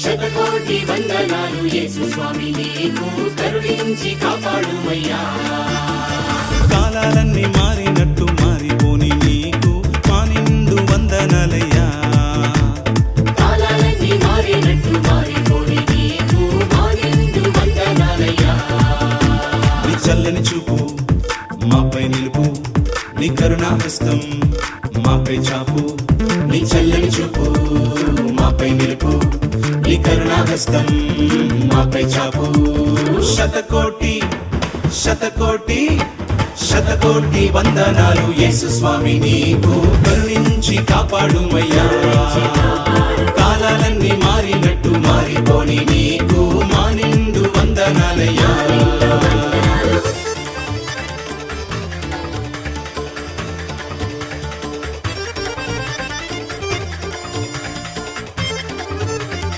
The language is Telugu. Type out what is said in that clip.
శతకోటి వందనాలు యేసు స్వామి నీకు కరుణించి కాపాడుమయ్యా. కాలాలన్నీ మారినట్టు మారిపోని నీకు మా నిండు వందనాలయ్యా. కాలాలన్నీ మారినట్టు మారిపోని నీకు మా నిండు వందనాలయ్యా. నీ చల్లని చూపు మాపై నిలుపు, నీ కరుణా హస్తం మాపై చాపు. నీ చల్లని చూపు మాపై నిలుపు, నీ కరుణా హస్తం మాపై చాపు. శతకోటి శతకోటి శతకోటి వందనాలు యేసు స్వామి నీకు కరుణించి కాపాడుమయ్యా. కాలాలన్నీ మారినట్టు మారిపోని నీకు